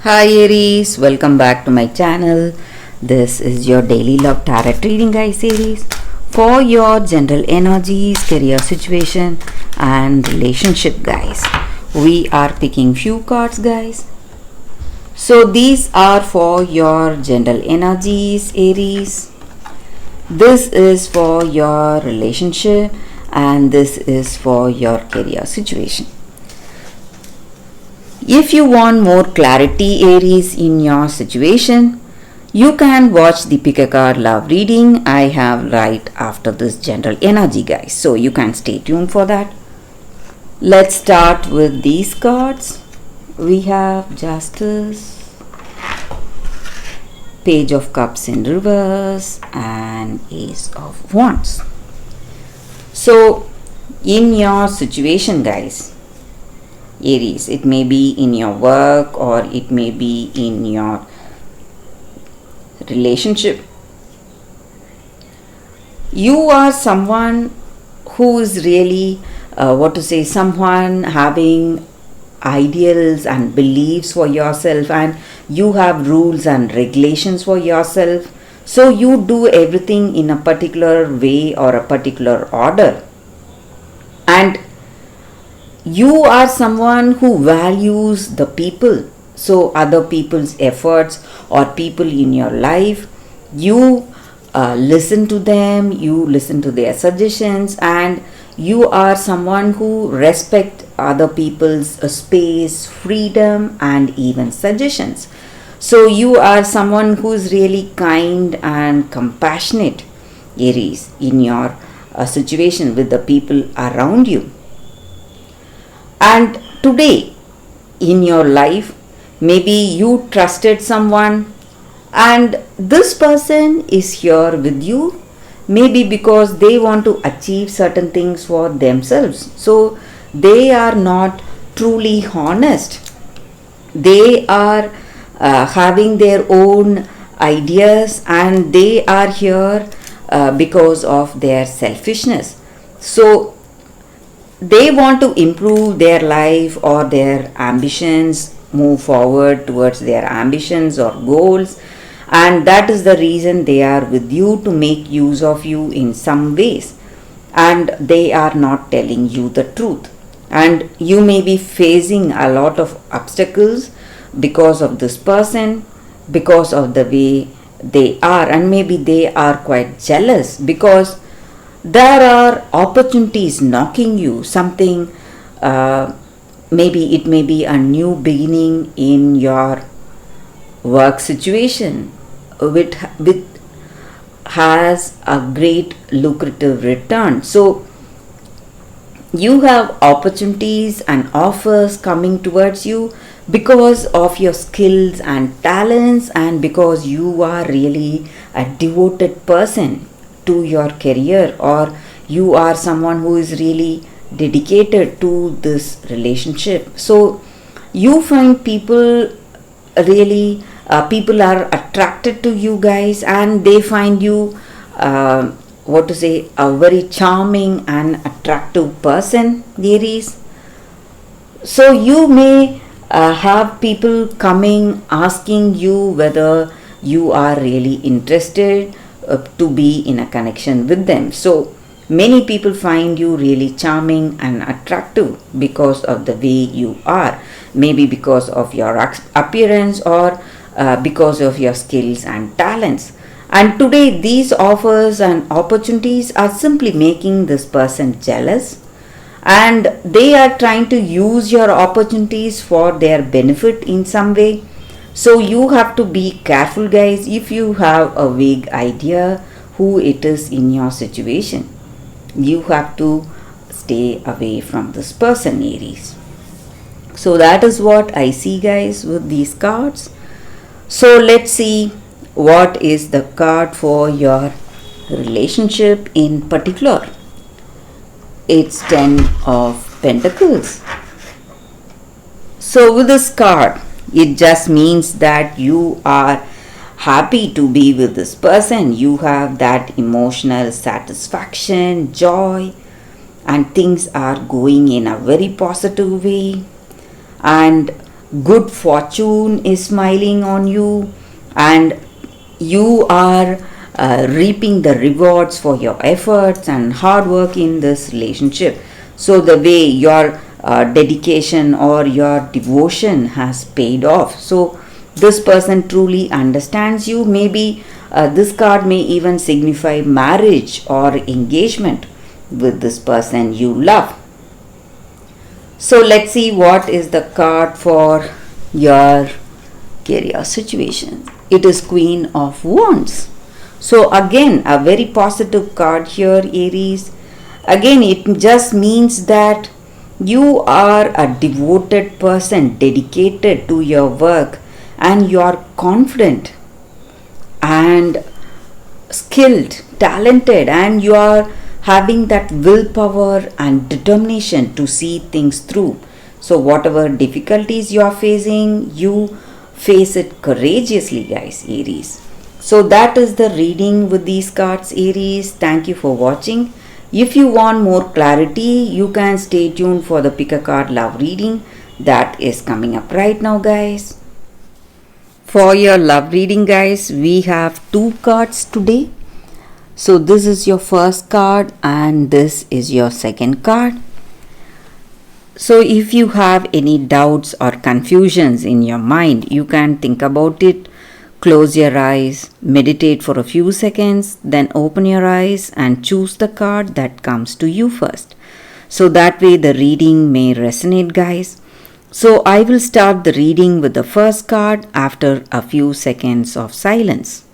Hi Aries, welcome back to my channel. This is your daily love tarot reading guys series for your general energies, career situation and relationship guys. We are picking few cards guys. So these are for your general energies Aries. This is for your relationship and this is for your career situation. If you want more clarity Aries in your situation, you can watch the pick a card love reading I have right after this general energy guys. So you can stay tuned for that. Let's start with these cards. We have Justice, Page of Cups in reverse and Ace of Wands. So in your situation guys, Aries, it may be in your work or it may be in your relationship. You are someone who is really someone having ideals and beliefs for yourself, and you have rules and regulations for yourself. So you do everything in a particular way or a particular order, and you are someone who values the people. So other people's efforts or people in your life, you listen to them, you listen to their suggestions, and you are someone who respect other people's space, freedom and even suggestions. So you are someone who is really kind and compassionate Aries in your situation with the people around you. And today in your life, maybe you trusted someone and this person is here with you, maybe because they want to achieve certain things for themselves. So they are not truly honest. They are having their own ideas and they are here because of their selfishness. So they want to improve their life or their ambitions, move forward towards their ambitions or goals, and that is the reason they are with you, to make use of you in some ways, and they are not telling you the truth. And you may be facing a lot of obstacles because of this person, because of the way they are, and maybe they are quite jealous because there are opportunities knocking you, something maybe it may be a new beginning in your work situation which has a great lucrative return. So you have opportunities and offers coming towards you because of your skills and talents, and because you are really a devoted person to your career, or you are someone who is really dedicated to this relationship. So you find people really people are attracted to you guys, and they find you a very charming and attractive person Aries. So you may have people coming asking you whether you are really interested to be in a connection with them. So many people find you really charming and attractive because of the way you are, maybe because of your appearance or because of your skills and talents. And today these offers and opportunities are simply making this person jealous, and they are trying to use your opportunities for their benefit in some way. So you have to be careful guys if you have a vague idea who it is in your situation. You have to stay away from this person Aries. So that is what I see guys with these cards. So let's see what is the card for your relationship in particular. It's 10 of Pentacles. So with this card, it just means that you are happy to be with this person. You have that emotional satisfaction, joy, and things are going in a very positive way. And good fortune is smiling on you, and you are reaping the rewards for your efforts and hard work in this relationship. So the way your dedication or your devotion has paid off, so this person truly understands you. Maybe this card may even signify marriage or engagement with this person you love. So let's see what is the card for your career situation. It is Queen of Wands. So again, a very positive card here, Aries. Again, it just means that you are a devoted person, dedicated to your work, and you are confident and skilled, talented, and you are having that willpower and determination to see things through. So whatever difficulties you are facing, you face it courageously, guys, Aries. So that is the reading with these cards, Aries. Thank you for watching. If you want more clarity, you can stay tuned for the pick a card love reading that is coming up right now, guys. For your love reading, guys, we have 2 cards today. So this is your first card and this is your second card. So if you have any doubts or confusions in your mind, you can think about it. Close your eyes, meditate for a few seconds, then open your eyes and choose the card that comes to you first. So that way the reading may resonate, guys. So I will start the reading with the first card after a few seconds of silence.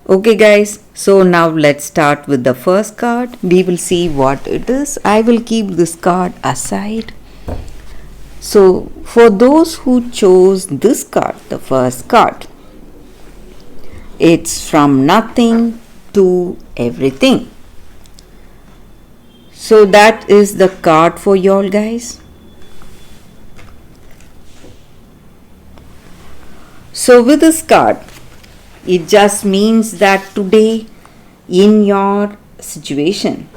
Okay guys, so now let's start with the first card. We will see what it is. I will keep this card aside. So for those who chose this card, the first card, it's from nothing to everything. So that is the card for y'all, guys. So with this card, it just means that today in your situation,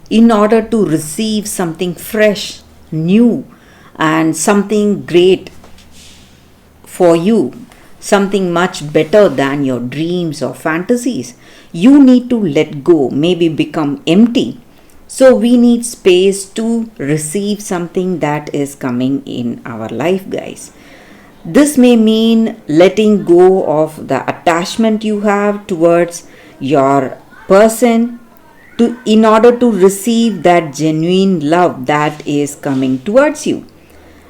in order to receive something fresh, new, and something great for you, something much better than your dreams or fantasies, you need to let go, maybe become empty. So we need space to receive something that is coming in our life, guys. This may mean letting go of the attachment you have towards your person in order to receive that genuine love that is coming towards you.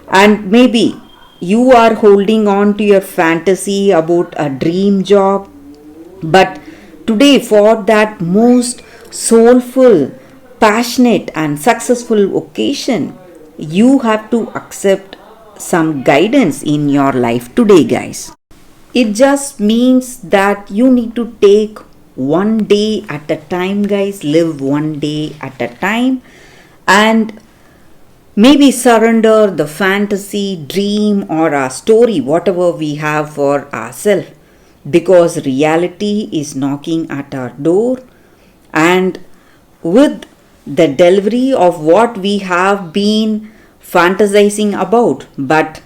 And maybe you are holding on to your fantasy about a dream job, but today for that most soulful, passionate and successful occasion, you have to accept some guidance in your life today, guys. It just means that you need to take one day at a time, guys. Live one day at a time and maybe surrender the fantasy, dream or a story, whatever we have for ourselves, because reality is knocking at our door, and with the delivery of what we have been fantasizing about, but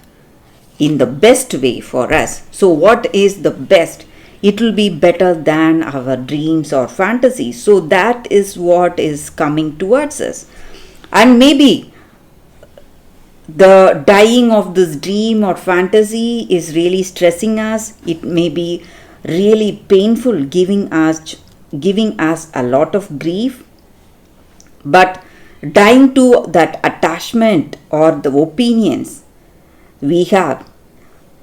in the best way for us. So what is the best? It will be better than our dreams or fantasies. So that is what is coming towards us. And maybe the dying of this dream or fantasy is really stressing us. It may be really painful, giving us a lot of grief. But dying to that attachment or the opinions we have,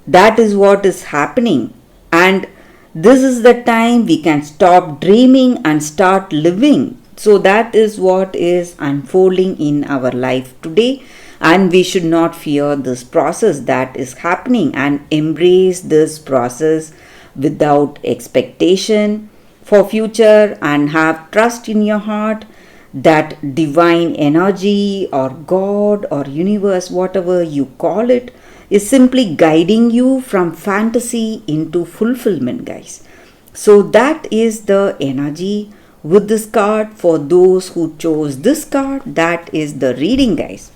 that is what is happening. And this is the time we can stop dreaming and start living. So that is what is unfolding in our life today, and we should not fear this process that is happening and embrace this process without expectation for future, and have trust in your heart that divine energy or God or universe, whatever you call it, is simply guiding you from fantasy into fulfillment, guys. So that is the energy with this card. For those who chose this card, that is the reading, guys.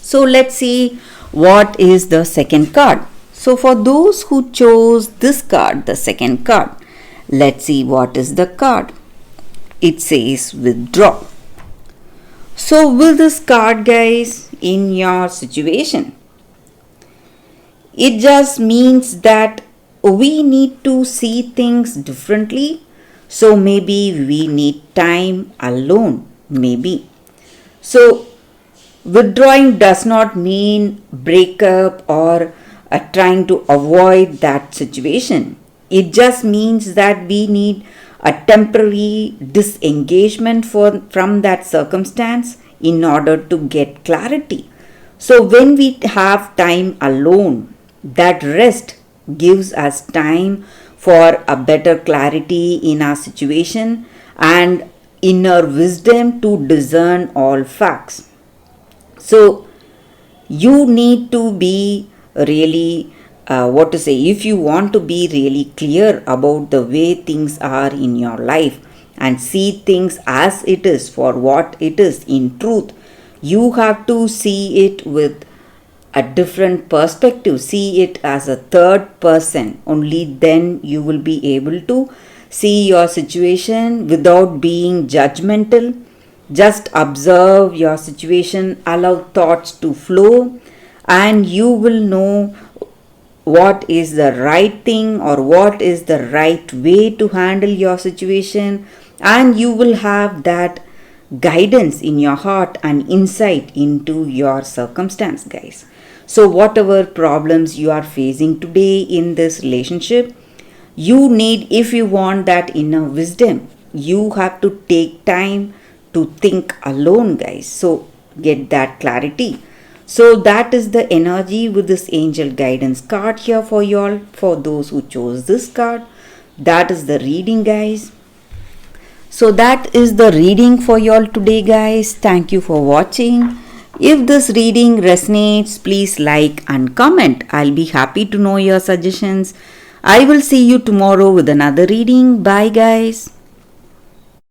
So let's see what is the second card. So for those who chose this card, the second card, let's see what is the card. It says withdraw. So will this card, guys, in your situation? It just means that we need to see things differently. So maybe we need time alone, maybe. So withdrawing does not mean breakup or trying to avoid that situation. It just means that we need a temporary disengagement from that circumstance in order to get clarity. So when we have time alone, that rest gives us time for a better clarity in our situation and inner wisdom to discern all facts. So you need to be really if you want to be really clear about the way things are in your life and see things as it is for what it is in truth, you have to see it with a different perspective. See it as a third person. Only then you will be able to see your situation without being judgmental. Just observe your situation, allow thoughts to flow, and you will know what is the right thing or what is the right way to handle your situation, and you will have that guidance in your heart and insight into your circumstance, guys. So whatever problems you are facing today in this relationship, you need, if you want that inner wisdom, you have to take time to think alone, guys. So get that clarity. So that is the energy with this angel guidance card here for you all. For those who chose this card, that is the reading, guys. So that is the reading for you all today, guys. Thank you for watching. If this reading resonates, please like and comment. I'll be happy to know your suggestions. I will see you tomorrow with another reading. Bye, guys.